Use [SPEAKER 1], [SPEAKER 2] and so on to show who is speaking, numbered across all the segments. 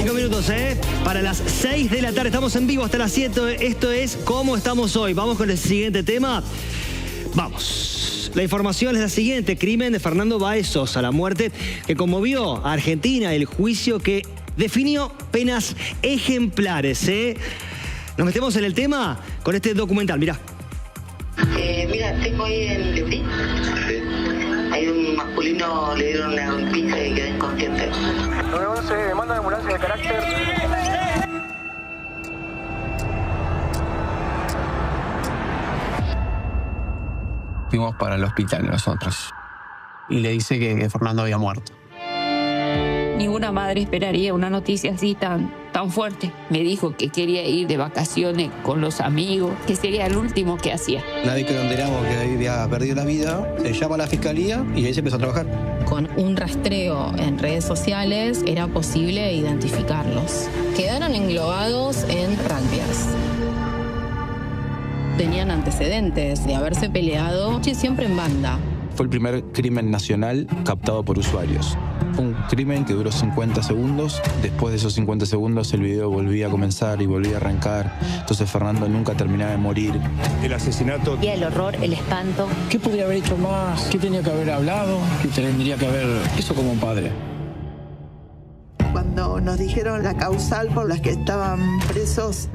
[SPEAKER 1] 5 minutos, para las 6 de la tarde. Estamos en vivo hasta las 7. Esto es ¿Cómo estamos hoy? Vamos con el siguiente tema. Vamos. La información es la siguiente. Crimen de Fernando Báez Sosa. La muerte que conmovió a Argentina. El juicio que definió penas ejemplares, Nos metemos en el tema con este documental. Mirá.
[SPEAKER 2] Mira, tengo ahí el Lebrí. Hay un masculino, le dieron una golpiza y quedó inconsciente.
[SPEAKER 3] 911, demanda de ambulancia de carácter.
[SPEAKER 4] Fuimos para el hospital nosotros. Y le dice que Fernando había muerto.
[SPEAKER 5] Ninguna madre esperaría una noticia así tan fuerte. Me dijo que quería ir de vacaciones con los amigos, que sería el último que hacía.
[SPEAKER 6] Una vez que nos enteramos que había perdido la vida, se llama a la fiscalía y ahí se empezó a trabajar.
[SPEAKER 7] Con un rastreo en redes sociales era posible identificarlos. Quedaron englobados en rugbyers. Tenían antecedentes de haberse peleado siempre en banda.
[SPEAKER 8] Fue el primer crimen nacional captado por usuarios. Fue un crimen que duró 50 segundos. Después de esos 50 segundos el video volvía a comenzar y volvía a arrancar. Entonces Fernando nunca terminaba de morir.
[SPEAKER 9] El asesinato.
[SPEAKER 10] Y el horror, el espanto.
[SPEAKER 11] ¿Qué podría haber hecho más? ¿Qué tenía que haber hablado? ¿Qué tendría que haber hecho como padre?
[SPEAKER 12] Cuando nos dijeron la causal por la que estaban presos,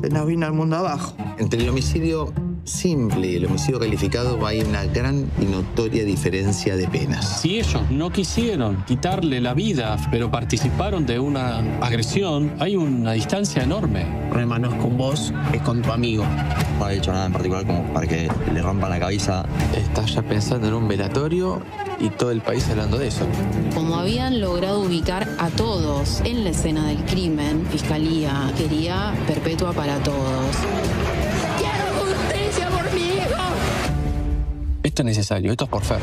[SPEAKER 12] se nos vino el mundo abajo.
[SPEAKER 13] Entre el homicidio simple y el homicidio calificado hay una gran y notoria diferencia de penas.
[SPEAKER 14] Si ellos no quisieron quitarle la vida, pero participaron de una agresión, hay una distancia enorme.
[SPEAKER 4] El problema no es con vos, es con tu amigo.
[SPEAKER 15] No ha hecho nada en particular como para que le rompan la cabeza.
[SPEAKER 16] Estás ya pensando en un velatorio y todo el país hablando de eso.
[SPEAKER 7] Como habían logrado ubicar a todos en la escena del crimen, Fiscalía quería perpetua para todos.
[SPEAKER 16] Esto es necesario, esto es por Fer.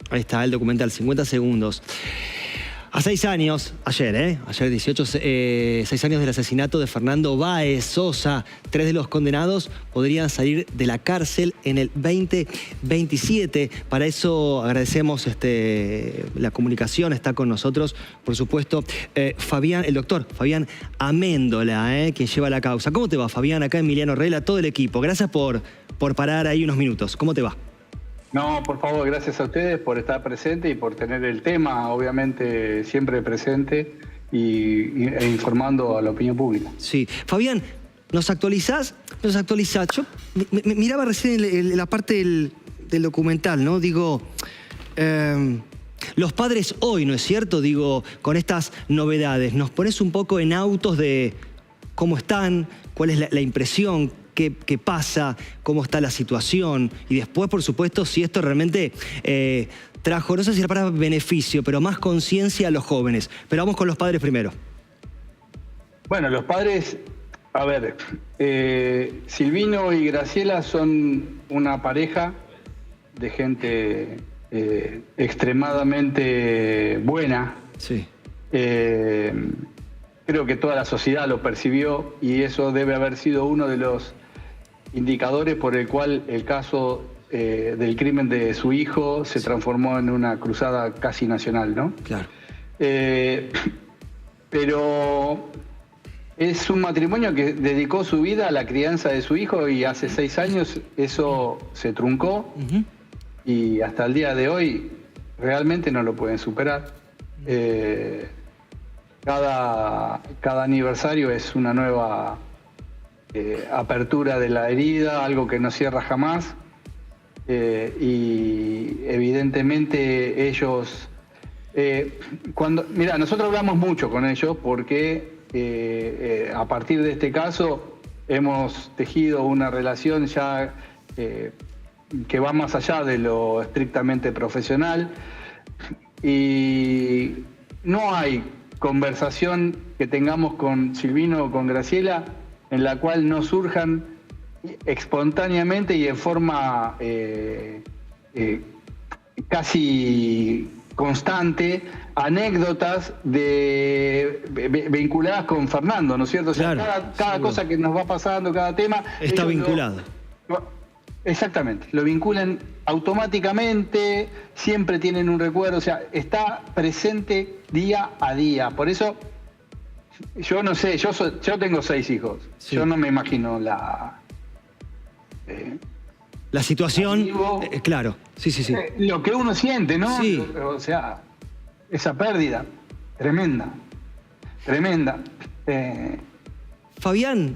[SPEAKER 1] Ahí está el documental, 50 segundos. A 6 años, ayer 18, 6 años del asesinato de Fernando Báez Sosa. 3 de los condenados podrían salir de la cárcel en el 2027. Para eso agradecemos la comunicación. Está con nosotros, por supuesto, el doctor Fabián Améndola, quien lleva la causa. ¿Cómo te va, Fabián? Acá Emiliano Rela, todo el equipo. Gracias por parar ahí unos minutos. ¿Cómo te va?
[SPEAKER 17] No, por favor, gracias a ustedes por estar presente y por tener el tema, obviamente, siempre presente e informando a la opinión pública.
[SPEAKER 1] Sí. Fabián, ¿nos actualizás? Yo miraba recién la parte del documental, ¿no? Digo, los padres hoy, ¿no es cierto? Digo, con estas novedades, ¿nos pones un poco en autos de cómo están? ¿Cuál es la impresión? ¿Qué pasa? ¿Cómo está la situación? Y después, por supuesto, si esto realmente trajo, no sé si era para beneficio, pero más conciencia a los jóvenes. Pero vamos con los padres primero.
[SPEAKER 17] Bueno, los padres, a ver, Silvino y Graciela son una pareja de gente extremadamente buena.
[SPEAKER 1] Sí.
[SPEAKER 17] Creo que toda la sociedad lo percibió y eso debe haber sido uno de los indicadores por el cual el caso del crimen de su hijo se transformó en una cruzada casi nacional, ¿no?
[SPEAKER 1] Claro.
[SPEAKER 17] Pero es un matrimonio que dedicó su vida a la crianza de su hijo y hace 6 años eso se truncó y hasta el día de hoy realmente no lo pueden superar. Cada aniversario es una nueva apertura de la herida, algo que no cierra jamás. Y evidentemente ellos... Mira, nosotros hablamos mucho con ellos porque a partir de este caso hemos tejido una relación ya que va más allá de lo estrictamente profesional y no hay conversación que tengamos con Silvino o con Graciela en la cual no surjan espontáneamente y en forma casi constante anécdotas vinculadas con Fernando, ¿no es cierto? O sea,
[SPEAKER 1] claro,
[SPEAKER 17] cada cosa que nos va pasando, cada tema...
[SPEAKER 1] Está vinculado.
[SPEAKER 17] Exactamente, lo vinculan automáticamente, siempre tienen un recuerdo, o sea, está presente día a día. Por eso, yo no sé, yo tengo 6 hijos, sí. Yo no me imagino la
[SPEAKER 1] situación, claro, sí.
[SPEAKER 17] Lo que uno siente, ¿no?
[SPEAKER 1] Sí.
[SPEAKER 17] O sea, esa pérdida, tremenda.
[SPEAKER 1] Fabián,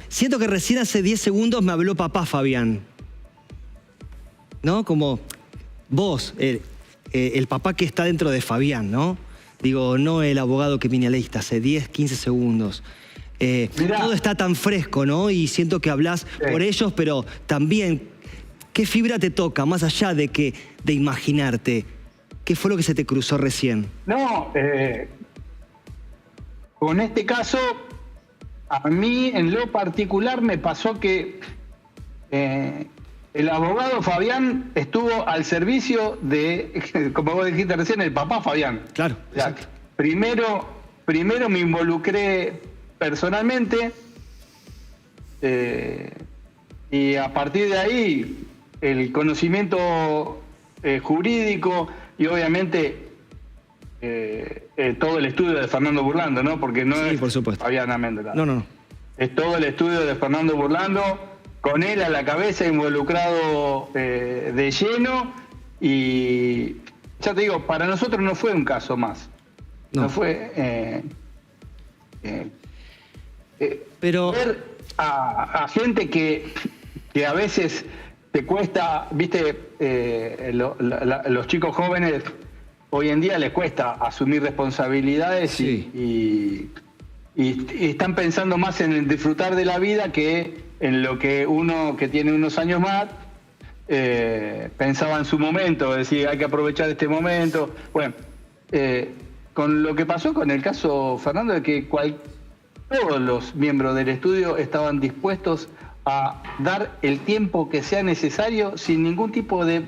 [SPEAKER 1] siento que recién hace 10 segundos me habló papá Fabián, ¿no? Como vos, el papá que está dentro de Fabián, ¿no? Digo, no el abogado criminalista, hace 10, 15 segundos. Todo está tan fresco, ¿no? Y siento que hablás por ellos, pero también, ¿qué fibra te toca, más allá de imaginarte? ¿Qué fue lo que se te cruzó recién?
[SPEAKER 17] No, con este caso, a mí en lo particular me pasó que el abogado Fabián estuvo al servicio de, como vos dijiste recién, el papá Fabián.
[SPEAKER 1] Claro.
[SPEAKER 17] O sea, primero me involucré personalmente y a partir de ahí el conocimiento jurídico y obviamente todo el estudio de Fernando Burlando, ¿no? Porque no es
[SPEAKER 1] por supuesto.
[SPEAKER 17] Fabián Amendola.
[SPEAKER 1] No.
[SPEAKER 17] Es todo el estudio de Fernando Burlando, con él a la cabeza, involucrado de lleno, y ya te digo, para nosotros no fue un caso más. No fue...
[SPEAKER 1] pero
[SPEAKER 17] ver a gente que a veces te cuesta, viste, los chicos jóvenes hoy en día les cuesta asumir responsabilidades, sí. y están pensando más en el disfrutar de la vida que en lo que uno que tiene unos años más pensaba en su momento, es decir, hay que aprovechar este momento. Bueno, con lo que pasó con el caso Fernando, de que todos los miembros del estudio estaban dispuestos a dar el tiempo que sea necesario sin ningún tipo de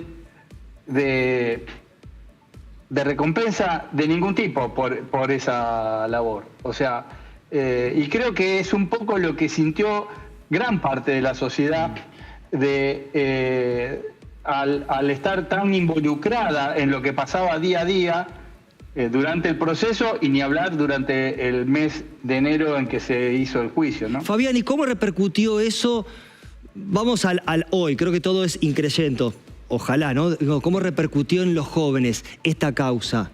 [SPEAKER 17] recompensa de ningún tipo por esa labor. O sea, y creo que es un poco lo que sintió gran parte de la sociedad al estar tan involucrada en lo que pasaba día a día durante el proceso, y ni hablar durante el mes de enero en que se hizo el juicio, ¿no?
[SPEAKER 1] Fabián, ¿y cómo repercutió eso? Vamos al hoy, creo que todo es increyendo, ojalá, ¿no? ¿Cómo repercutió en los jóvenes esta causa?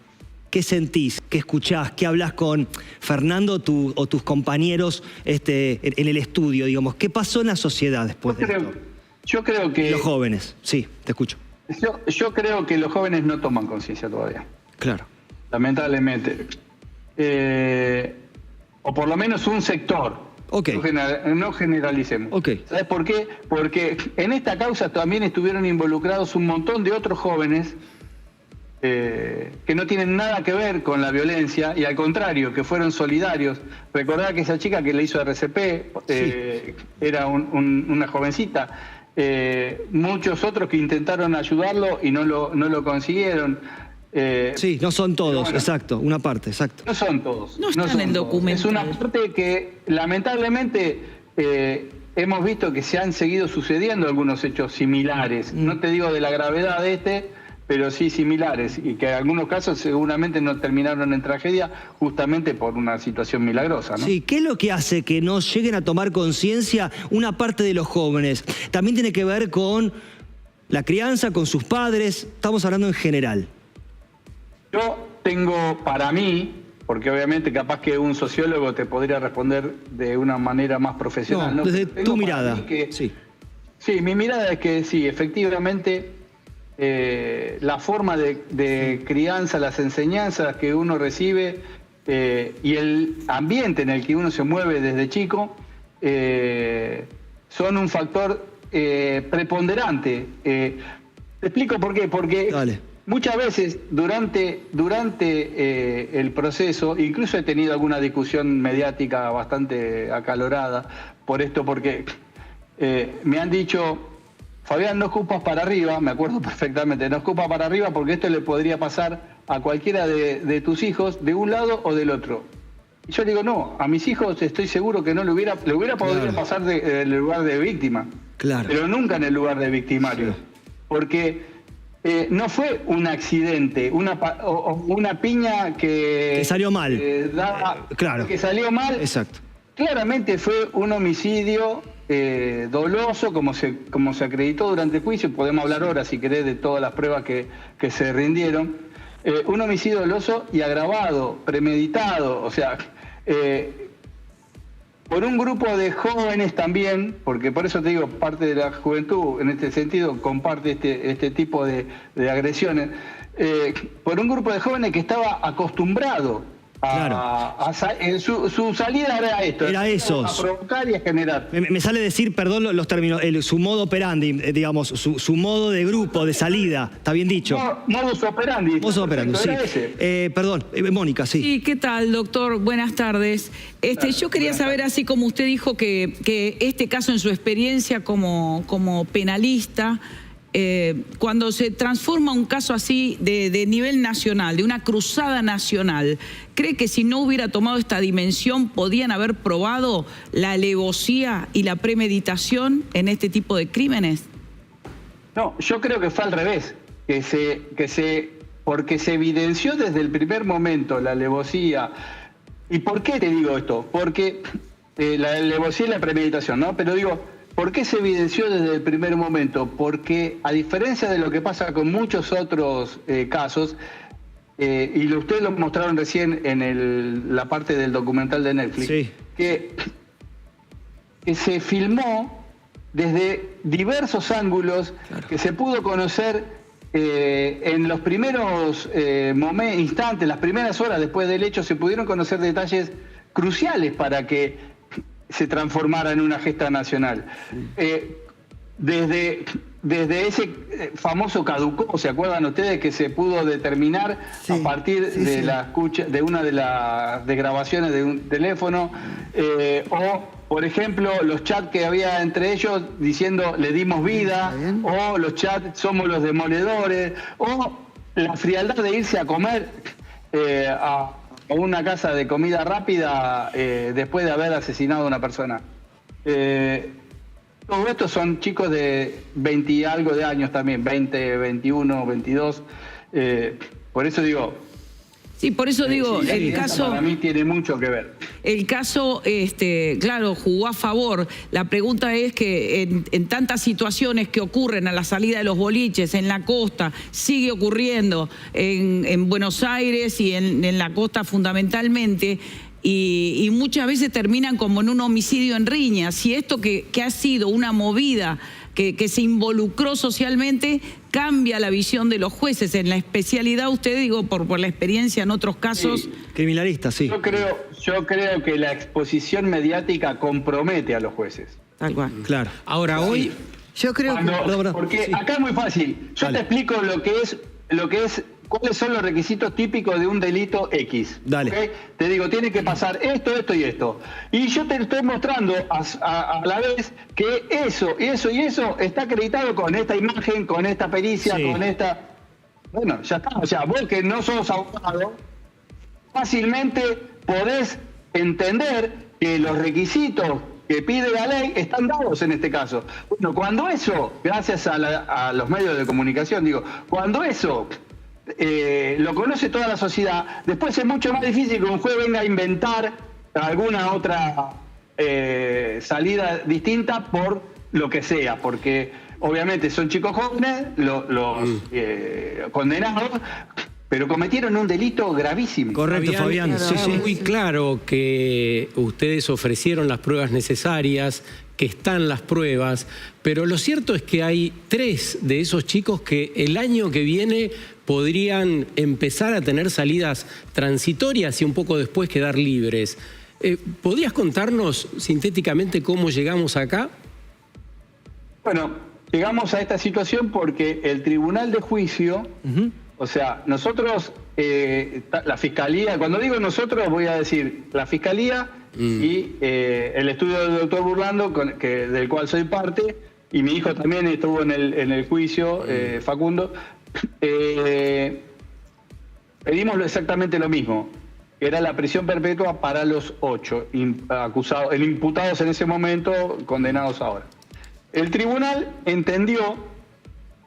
[SPEAKER 1] ¿Qué sentís? ¿Qué escuchás? ¿Qué hablas con Fernando o tus compañeros en el estudio, digamos? ¿Qué pasó en la sociedad después de esto?
[SPEAKER 17] Yo creo que...
[SPEAKER 1] Los jóvenes, sí, te escucho.
[SPEAKER 17] Yo creo que los jóvenes no toman conciencia todavía.
[SPEAKER 1] Claro.
[SPEAKER 17] Lamentablemente. O por lo menos un sector.
[SPEAKER 1] Okay.
[SPEAKER 17] No generalicemos.
[SPEAKER 1] Okay.
[SPEAKER 17] ¿Sabes por qué? Porque en esta causa también estuvieron involucrados un montón de otros jóvenes que no tienen nada que ver con la violencia, y al contrario, que fueron solidarios. Recordá que esa chica que le hizo RCP era una jovencita. Muchos otros que intentaron ayudarlo y no lo consiguieron.
[SPEAKER 1] Sí, no son todos, bueno, exacto, una parte, exacto.
[SPEAKER 17] No son todos.
[SPEAKER 9] No están en el documento.
[SPEAKER 17] Es una parte que lamentablemente hemos visto que se han seguido sucediendo algunos hechos similares. No te digo de la gravedad de pero sí similares, y que en algunos casos seguramente no terminaron en tragedia justamente por una situación milagrosa, ¿no?
[SPEAKER 1] Sí, ¿qué es lo que hace que no lleguen a tomar conciencia una parte de los jóvenes? También tiene que ver con la crianza, con sus padres, estamos hablando en general.
[SPEAKER 17] Yo tengo para mí, porque obviamente capaz que un sociólogo te podría responder de una manera más profesional, ¿no?
[SPEAKER 1] Desde tu mirada.
[SPEAKER 17] Sí, mi mirada es que sí, efectivamente la forma de crianza, las enseñanzas que uno recibe y el ambiente en el que uno se mueve desde chico son un factor preponderante. Te explico por qué. Porque muchas veces durante el proceso, incluso he tenido alguna discusión mediática bastante acalorada por esto, porque me han dicho: Fabián, no escupas para arriba, me acuerdo perfectamente, no escupas para arriba porque esto le podría pasar a cualquiera de tus hijos, de un lado o del otro. Y yo digo, no, a mis hijos estoy seguro que no le hubiera podido pasar del lugar de víctima.
[SPEAKER 1] Claro.
[SPEAKER 17] Pero nunca en el lugar de victimario. Sí. Porque no fue un accidente, una piña que
[SPEAKER 1] salió mal. Claro.
[SPEAKER 17] Que salió mal.
[SPEAKER 1] Exacto.
[SPEAKER 17] Claramente fue un homicidio doloso, como se acreditó durante el juicio. Podemos hablar ahora, si querés, de todas las pruebas que se rindieron. Un homicidio doloso y agravado, premeditado, o sea, por un grupo de jóvenes también, porque por eso te digo, parte de la juventud en este sentido comparte este tipo de agresiones, por un grupo de jóvenes que estaba acostumbrado su salida era esto.
[SPEAKER 1] Era eso.
[SPEAKER 17] A provocar y a generar.
[SPEAKER 1] Me sale decir, perdón los términos, su modo operandi, digamos, su modo de grupo, de salida. ¿Está bien dicho?
[SPEAKER 17] Modus operandi.
[SPEAKER 1] Modus operandi, sí. Perdón, Mónica, sí.
[SPEAKER 9] Sí, ¿qué tal, doctor? Buenas tardes. Yo quería saber, así como usted dijo que este caso en su experiencia como penalista, cuando se transforma un caso así de nivel nacional, de una cruzada nacional, ¿cree que si no hubiera tomado esta dimensión podían haber probado la alevosía y la premeditación en este tipo de crímenes?
[SPEAKER 17] No, yo creo que fue al revés, porque se evidenció desde el primer momento la alevosía. ¿Y por qué te digo esto? Porque la alevosía y la premeditación, ¿no? Pero digo, ¿por qué se evidenció desde el primer momento? Porque a diferencia de lo que pasa con muchos otros casos, y ustedes lo mostraron recién en la parte del documental de Netflix, sí, que se filmó desde diversos ángulos, claro, que se pudo conocer en los primeros instantes, las primeras horas después del hecho, se pudieron conocer detalles cruciales para que se transformara en una gesta nacional. Desde ese famoso caducó, ¿se acuerdan ustedes? Que se pudo determinar a partir de la escucha, de una de las grabaciones de un teléfono, o, por ejemplo, los chats que había entre ellos diciendo le dimos vida, o los chats somos los demoledores, o la frialdad de irse a comer a una casa de comida rápida después de haber asesinado a una persona. Todo esto son chicos de 20 y algo de años también, 20, 21, 22. Por eso digo...
[SPEAKER 9] Sí, por eso digo, el caso...
[SPEAKER 17] Para mí tiene mucho que ver.
[SPEAKER 9] El caso, claro, jugó a favor. La pregunta es que en tantas situaciones que ocurren a la salida de los boliches, en la costa, sigue ocurriendo en Buenos Aires y en la costa fundamentalmente, y muchas veces terminan como en un homicidio en riña. Si esto que ha sido una movida que se involucró socialmente, cambia la visión de los jueces. En la especialidad, usted, digo, por la experiencia en otros casos...
[SPEAKER 17] Sí.
[SPEAKER 1] Criminalista, sí.
[SPEAKER 17] Yo creo que la exposición mediática compromete a los jueces.
[SPEAKER 9] Tal cual.
[SPEAKER 1] Claro.
[SPEAKER 10] Ahora, hoy...
[SPEAKER 12] Yo creo
[SPEAKER 17] que... Porque acá es muy fácil. Yo te explico lo que es cuáles son los requisitos típicos de un delito X.
[SPEAKER 1] Dale.
[SPEAKER 17] ¿Okay? Te digo, tiene que pasar esto, esto y esto. Y yo te estoy mostrando a la vez que eso está acreditado con esta imagen, con esta pericia, sí, con esta... Bueno, ya está. O sea, vos que no sos abogado, fácilmente podés entender que los requisitos que pide la ley están dados en este caso. Bueno, cuando eso, gracias a los medios de comunicación, digo, cuando eso... lo conoce toda la sociedad, después es mucho más difícil que un juez venga a inventar alguna otra salida distinta por lo que sea, porque obviamente son chicos jóvenes, los condenados, pero cometieron un delito gravísimo.
[SPEAKER 1] Correcto, Fabián.
[SPEAKER 10] Muy claro que ustedes ofrecieron las pruebas necesarias, que están las pruebas, pero lo cierto es que hay 3 de esos chicos que el año que viene podrían empezar a tener salidas transitorias y un poco después quedar libres. ¿Podrías contarnos sintéticamente cómo llegamos acá?
[SPEAKER 17] Bueno, llegamos a esta situación porque el Tribunal de Juicio, o sea, nosotros, la Fiscalía, cuando digo nosotros voy a decir la Fiscalía y el estudio del doctor Burlando, del cual soy parte, y mi hijo también estuvo en el juicio, Facundo, pedimos exactamente lo mismo. que era la prisión perpetua para los 8 imputados en ese momento, condenados ahora. El tribunal entendió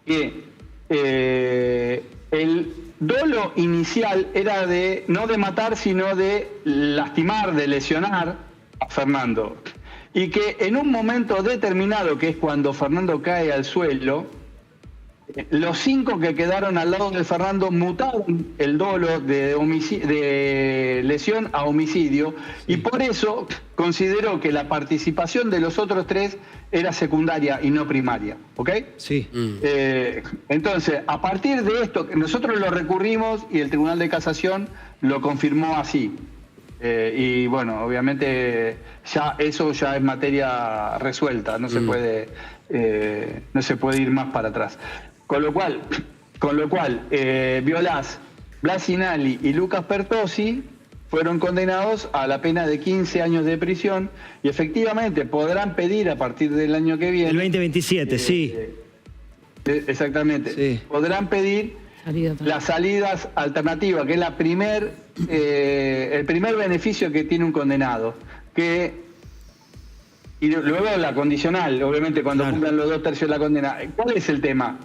[SPEAKER 17] que el dolo inicial era no de matar, sino de lastimar, de lesionar a Fernando. Y que en un momento determinado, que es cuando Fernando cae al suelo, los 5 que quedaron al lado de Fernando mutaron el dolo de lesión a homicidio, y por eso consideró que la participación de los otros 3 era secundaria y no primaria, ¿ok?
[SPEAKER 1] Sí.
[SPEAKER 17] Entonces, a partir de esto, nosotros lo recurrimos y el Tribunal de Casación lo confirmó así. Y bueno, obviamente eso ya es materia resuelta, no se puede ir más para atrás. Con lo cual, Violás, Blas Sinali y Lucas Pertossi fueron condenados a la pena de 15 años de prisión y efectivamente podrán pedir a partir del año que viene...
[SPEAKER 1] El 2027, sí.
[SPEAKER 17] Exactamente. Sí. Podrán pedir las salidas alternativas, que es el primer beneficio que tiene un condenado. Y luego la condicional, obviamente, cuando cumplan los 2 tercios de la condena. ¿Cuál es el tema?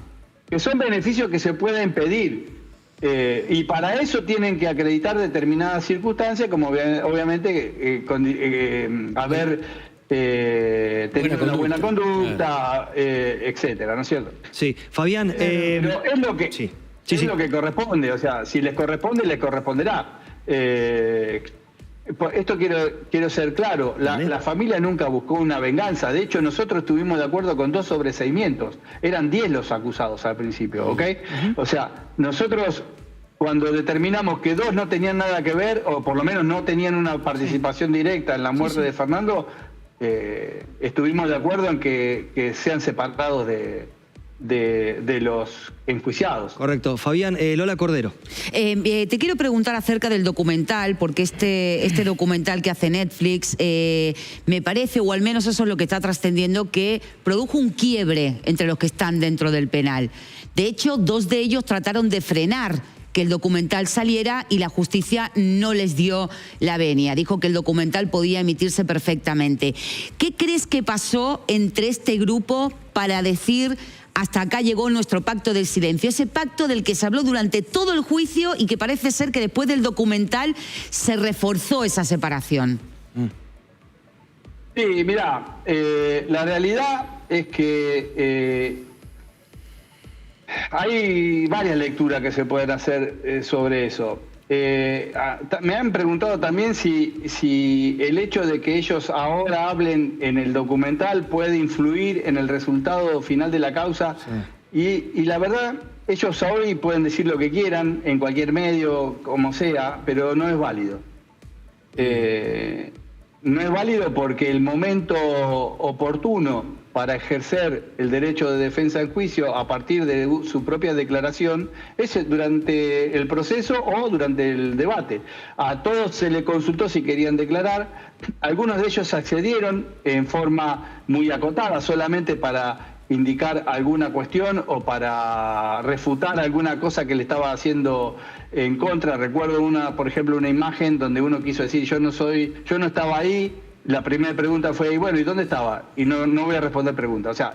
[SPEAKER 17] Que son beneficios que se pueden pedir. Y para eso tienen que acreditar determinadas circunstancias, como obviamente haber tenido una buena conducta, etcétera, ¿no es cierto?
[SPEAKER 1] Sí, Fabián...
[SPEAKER 17] Pero es lo que... Sí. Es lo que corresponde, o sea, si les corresponde, les corresponderá. Esto quiero ser claro, la familia nunca buscó una venganza, de hecho nosotros estuvimos de acuerdo con 2 sobreseimientos, eran 10 los acusados al principio, ¿ok? O sea, nosotros cuando determinamos que 2 no tenían nada que ver, o por lo menos no tenían una participación directa en la muerte de Fernando, estuvimos de acuerdo en que sean separados de los enjuiciados.
[SPEAKER 1] Correcto. Fabián, Lola Cordero.
[SPEAKER 18] Te quiero preguntar acerca del documental, porque este documental que hace Netflix, me parece, o al menos eso es lo que está trascendiendo, que produjo un quiebre entre los que están dentro del penal. De hecho, 2 de ellos trataron de frenar que el documental saliera y la justicia no les dio la venia. Dijo que el documental podía emitirse perfectamente. ¿Qué crees que pasó entre este grupo para decir: hasta acá llegó nuestro pacto del silencio? Ese pacto del que se habló durante todo el juicio y que parece ser que después del documental se reforzó esa separación.
[SPEAKER 17] Sí, mira, la realidad es que hay varias lecturas que se pueden hacer sobre eso. Me han preguntado también si el hecho de que ellos ahora hablen en el documental puede influir en el resultado final de la causa. Sí. Y la verdad, ellos hoy pueden decir lo que quieran, en cualquier medio, como sea, pero no es válido. No es válido porque el momento oportuno para ejercer el derecho de defensa en juicio a partir de su propia declaración es durante el proceso o durante el debate. A todos se le consultó si querían declarar, algunos de ellos accedieron en forma muy acotada, solamente para indicar alguna cuestión o para refutar alguna cosa que le estaba haciendo en contra. Recuerdo por ejemplo, una imagen donde uno quiso decir: yo no estaba ahí. La primera pregunta fue: y bueno, ¿y dónde estaba? Y no voy a responder preguntas. O sea,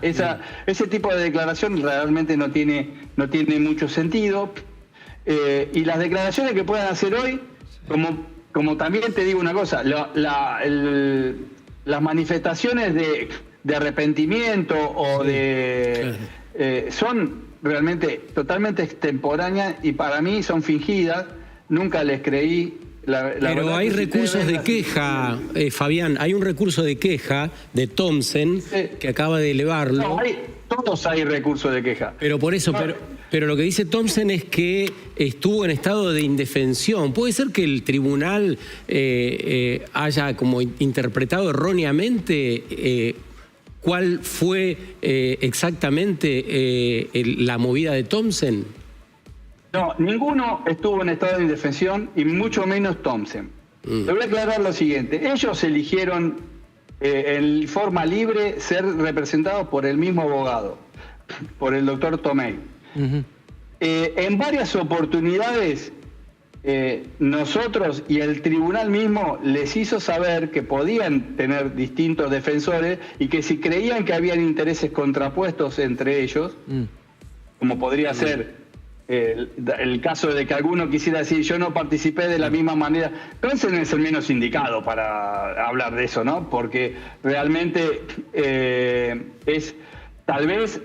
[SPEAKER 17] ese tipo de declaración realmente no tiene mucho sentido. Y las declaraciones que puedan hacer hoy, como también te digo una cosa, las manifestaciones de arrepentimiento o son realmente totalmente extemporáneas y para mí son fingidas. Nunca les creí.
[SPEAKER 10] Pero hay recursos de queja, Fabián, hay un recurso de queja de Thompson que acaba de elevarlo.
[SPEAKER 17] No, todos hay recursos de queja.
[SPEAKER 10] Pero por eso, pero lo que dice Thompson es que estuvo en estado de indefensión. ¿Puede ser que el tribunal haya como interpretado erróneamente cuál fue exactamente la movida de Thompson?
[SPEAKER 17] No, ninguno estuvo en estado de indefensión y mucho menos Thompson. Le voy a aclarar lo siguiente. Ellos eligieron en forma libre ser representados por el mismo abogado, por el doctor Tomei. En varias oportunidades nosotros y el tribunal mismo les hizo saber que podían tener distintos defensores y que si creían que habían intereses contrapuestos entre ellos, como podría ser el caso de que alguno quisiera decir yo no participé de la misma manera, entonces no es el menos indicado para hablar de eso, ¿no? Porque realmente es tal vez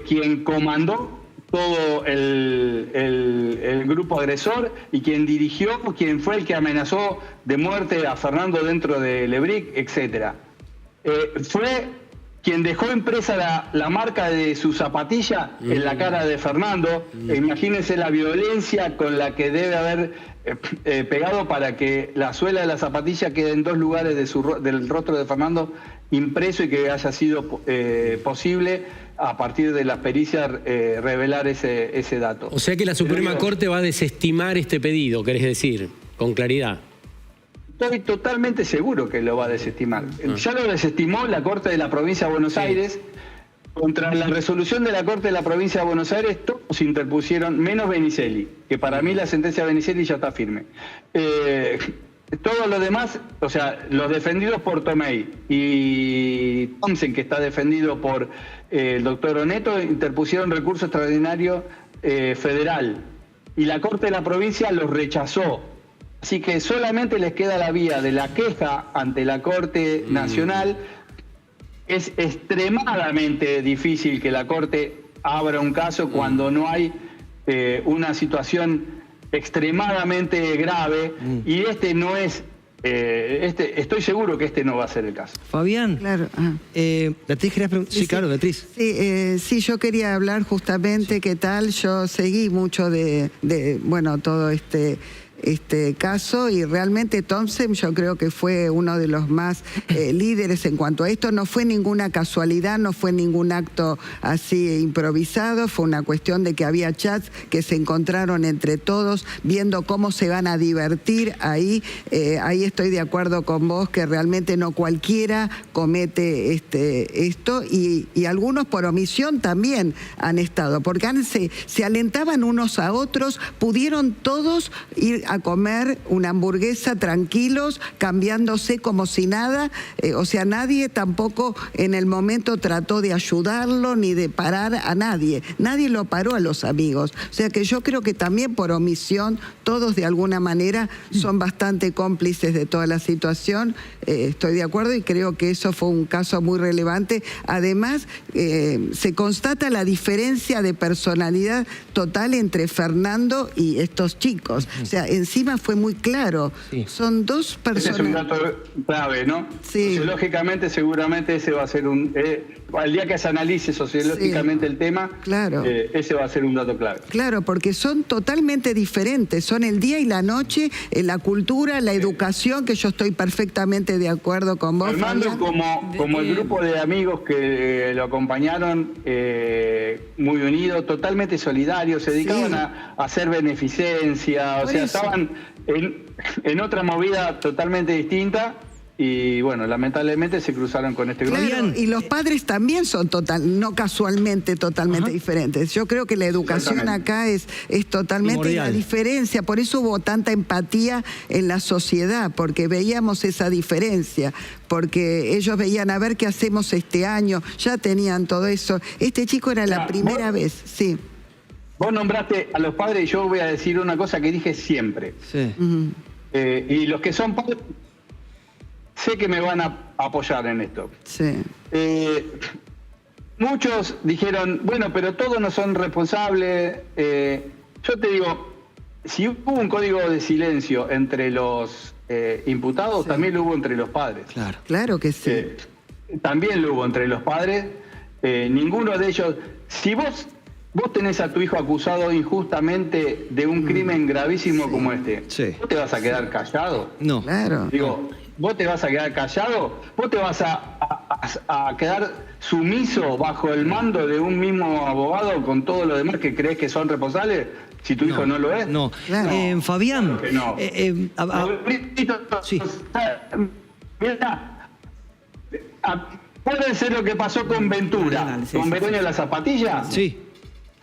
[SPEAKER 17] quien comandó todo el grupo agresor y quien dirigió, quien fue el que amenazó de muerte a Fernando dentro de Lebric, etc. Fue quien dejó impresa la marca de su zapatilla en la cara de Fernando. Imagínense la violencia con la que debe haber pegado para que la suela de la zapatilla quede en 2 lugares del rostro de Fernando impreso y que haya sido posible a partir de las pericias revelar ese dato.
[SPEAKER 10] O sea que la Suprema Corte va a desestimar este pedido, querés decir, con claridad.
[SPEAKER 17] Estoy totalmente seguro que lo va a desestimar. Ya lo desestimó la Corte de la Provincia de Buenos Aires. Contra la resolución de la Corte de la Provincia de Buenos Aires, todos interpusieron, menos Benicelli, que para mí la sentencia de Benicelli ya está firme. Todos los demás, o sea, los defendidos por Tomei y Thompson, que está defendido por el doctor Oneto, interpusieron recurso extraordinario federal. Y la Corte de la Provincia los rechazó. Así que solamente les queda la vía de la queja ante la Corte Nacional. Es extremadamente difícil que la Corte abra un caso cuando no hay una situación extremadamente grave y este no es... estoy seguro que este no va a ser el caso.
[SPEAKER 1] Fabián,
[SPEAKER 12] claro.
[SPEAKER 1] Beatriz, ¿querías preguntar? Sí, claro, Beatriz.
[SPEAKER 12] Sí, yo quería hablar justamente qué tal. Yo seguí mucho de bueno, todo este caso y realmente Thompson yo creo que fue uno de los más líderes en cuanto a esto. No fue ninguna casualidad, no fue ningún acto así improvisado, fue una cuestión de que había chats que se encontraron entre todos viendo cómo se van a divertir ahí. Ahí estoy de acuerdo con vos que realmente no cualquiera comete esto y algunos por omisión también han estado, porque se alentaban unos a otros, pudieron todos ir a comer una hamburguesa tranquilos, cambiándose como si nada, o sea, nadie tampoco en el momento trató de ayudarlo ni de parar a nadie lo paró a los amigos, o sea que yo creo que también por omisión todos de alguna manera son bastante cómplices de toda la situación, estoy de acuerdo y creo que eso fue un caso muy relevante. Además, se constata la diferencia de personalidad total entre Fernando y estos chicos, o sea, encima fue muy claro. Sí. Son 2 personas.
[SPEAKER 17] Ese es un dato clave, ¿no? Sí. Sociológicamente, seguramente ese va a ser al día que se analice sociológicamente el tema, claro. Ese va a ser un dato clave.
[SPEAKER 12] Claro, porque son totalmente diferentes. Son el día y la noche, la cultura, la educación, que yo estoy perfectamente de acuerdo con vos.
[SPEAKER 17] Fernando, como el grupo de amigos que lo acompañaron, muy unidos, totalmente solidarios, se dedicaban a hacer beneficencia, o sea, estaban en otra movida totalmente distinta y bueno, lamentablemente se cruzaron con este grupo.
[SPEAKER 12] Claro, y los padres también son no casualmente totalmente diferentes. Yo creo que la educación acá es totalmente la diferencia, por eso hubo tanta empatía en la sociedad, porque veíamos esa diferencia, porque ellos veían a ver qué hacemos este año, ya tenían todo eso. Este chico era la primera vez, sí.
[SPEAKER 17] Vos nombraste a los padres y yo voy a decir una cosa que dije siempre. Sí. Y los que son padres, sé que me van a apoyar en esto. Sí. Muchos dijeron, bueno, pero todos no son responsables. Yo te digo, si hubo un código de silencio entre los imputados, también lo hubo entre los padres.
[SPEAKER 12] Claro, claro que sí.
[SPEAKER 17] También lo hubo entre los padres. Ninguno de ellos... Si vos tenés a tu hijo acusado injustamente de un crimen gravísimo como este, ¿vos te vas a quedar callado?
[SPEAKER 1] No.
[SPEAKER 12] Claro.
[SPEAKER 17] Digo, ¿vos te vas a quedar callado? ¿Vos te vas a quedar sumiso bajo el mando de un mismo abogado con todo lo demás que crees que son responsables? Si tu hijo no lo es.
[SPEAKER 1] No. Claro. Fabián.
[SPEAKER 17] No.
[SPEAKER 1] Sí.
[SPEAKER 17] Mira, puede ser lo que pasó con Ventura, con Begoña la Zapatilla.
[SPEAKER 1] Sí.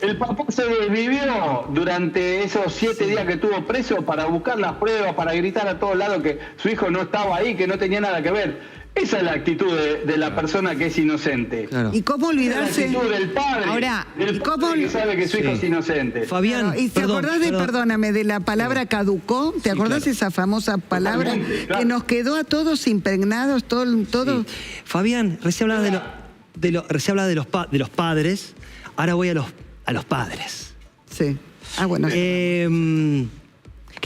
[SPEAKER 17] El papá se desvivió durante esos 7 días que estuvo preso para buscar las pruebas, para gritar a todos lados que su hijo no estaba ahí, que no tenía nada que ver. Esa es la actitud de la persona que es inocente.
[SPEAKER 1] Claro.
[SPEAKER 12] ¿Y cómo olvidarse?
[SPEAKER 17] Es la actitud del padre,
[SPEAKER 18] Ahora,
[SPEAKER 17] que sabe que su hijo es inocente.
[SPEAKER 1] Fabián,
[SPEAKER 12] Claro, ¿y te acordás perdóname, de la palabra caducó? ¿Te acordás de esa famosa palabra que nos quedó a todos impregnados, todo? Sí.
[SPEAKER 1] Fabián, recién hablabas recién hablabas de los padres, ahora voy a los padres.
[SPEAKER 12] Sí. Ah, bueno.
[SPEAKER 1] ¿Qué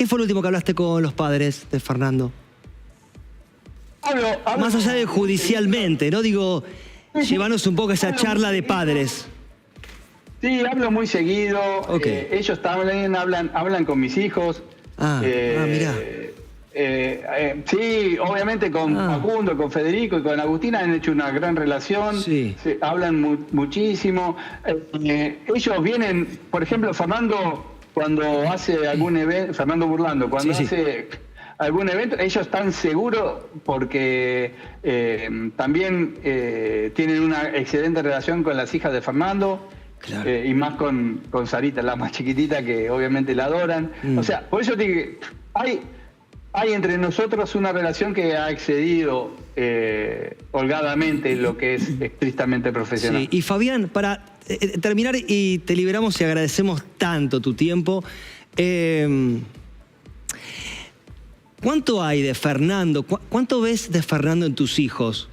[SPEAKER 1] fue lo último que hablaste con los padres de Fernando?
[SPEAKER 17] Hablo
[SPEAKER 1] más allá de judicialmente, ¿no? Digo, llévanos un poco a esa charla de padres.
[SPEAKER 17] Sí, hablo muy seguido.
[SPEAKER 1] Okay.
[SPEAKER 17] Ellos también hablan con mis hijos.
[SPEAKER 1] Mirá.
[SPEAKER 17] Sí, obviamente con Facundo, con Federico y con Agustina han hecho una gran relación.
[SPEAKER 1] Sí.
[SPEAKER 17] Hablan muchísimo. Ellos vienen, por ejemplo, Fernando, cuando hace algún evento, Fernando Burlando, cuando hace algún evento, ellos están seguros porque también tienen una excelente relación con las hijas de Fernando. Claro. Y más con Sarita, la más chiquitita, que obviamente la adoran. O sea, por eso digo que hay entre nosotros una relación que ha excedido holgadamente lo que es estrictamente profesional.
[SPEAKER 1] Sí. Y Fabián, para terminar, y te liberamos y agradecemos tanto tu tiempo, ¿cuánto hay de Fernando? ¿Cuánto ves de Fernando en tus hijos?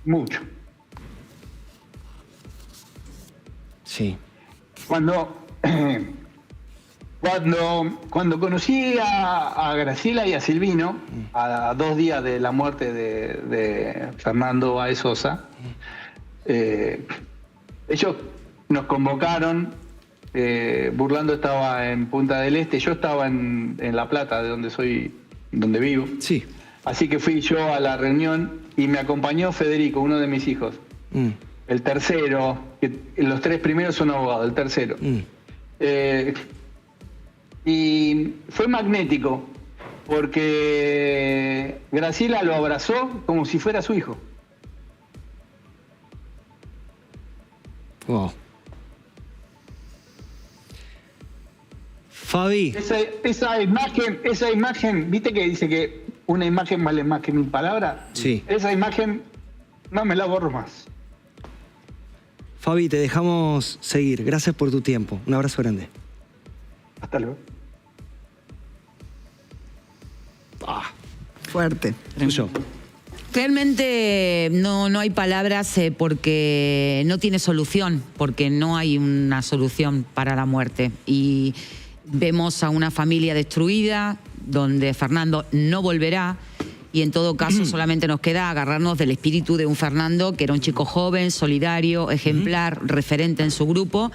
[SPEAKER 17] Mucho.
[SPEAKER 1] Sí.
[SPEAKER 17] Cuando conocí a Graciela y a Silvino, a 2 días de la muerte de Fernando Báez Sosa, ellos nos convocaron. Burlando estaba en Punta del Este, yo estaba en La Plata, de donde vivo.
[SPEAKER 1] Sí.
[SPEAKER 17] Así que fui yo a la reunión y me acompañó Federico, uno de mis hijos. El tercero, los 3 primeros son abogados, el tercero. Y fue magnético, porque Graciela lo abrazó como si fuera su hijo.
[SPEAKER 1] Wow. Fabi.
[SPEAKER 17] Esa imagen, ¿viste que dice que una imagen vale más que 1000 palabras?
[SPEAKER 1] Sí.
[SPEAKER 17] Esa imagen no me la borro más.
[SPEAKER 1] Fabi, te dejamos seguir. Gracias por tu tiempo. Un abrazo grande.
[SPEAKER 17] Hasta luego.
[SPEAKER 12] Fuerte.
[SPEAKER 1] Tuyo.
[SPEAKER 18] Realmente no hay palabras porque no tiene solución, porque no hay una solución para la muerte. Y vemos a una familia destruida, donde Fernando no volverá, y en todo caso solamente nos queda agarrarnos del espíritu de un Fernando que era un chico joven, solidario, ejemplar, referente en su grupo,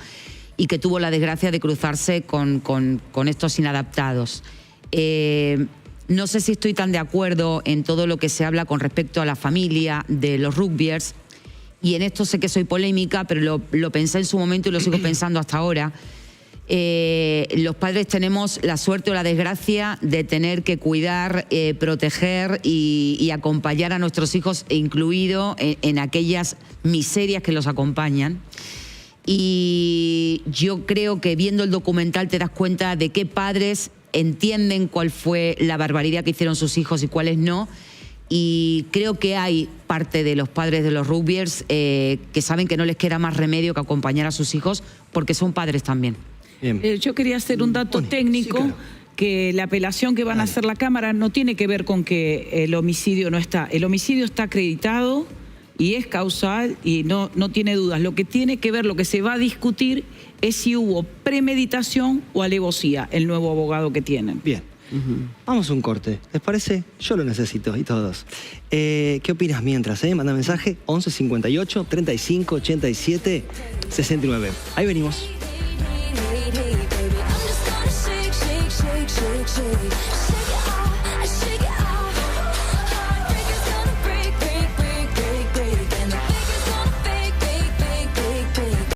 [SPEAKER 18] y que tuvo la desgracia de cruzarse con estos inadaptados. No sé si estoy tan de acuerdo en todo lo que se habla con respecto a la familia de los rugbyers, y en esto sé que soy polémica, pero lo pensé en su momento y lo sigo pensando hasta ahora. Los padres tenemos la suerte o la desgracia de tener que cuidar, proteger y acompañar a nuestros hijos, incluido en aquellas miserias que los acompañan. Y yo creo que viendo el documental te das cuenta de qué padres entienden cuál fue la barbaridad que hicieron sus hijos y cuáles no. Y creo que hay parte de los padres de los rugbyers que saben que no les queda más remedio que acompañar a sus hijos, porque son padres también.
[SPEAKER 9] Yo quería hacer un dato técnico, sí, claro, que la apelación que van a hacer la Cámara no tiene que ver con que el homicidio no está. El homicidio está acreditado y es causal y no tiene dudas. Lo que tiene que ver, lo que se va a discutir es si hubo premeditación o alevosía, el nuevo abogado que tienen.
[SPEAKER 1] Bien. Vamos a un corte. ¿Les parece? Yo lo necesito y todos. ¿Qué opinas mientras? Manda mensaje 11 58 35 87 69. Ahí venimos.
[SPEAKER 19] Shake, shake, shake.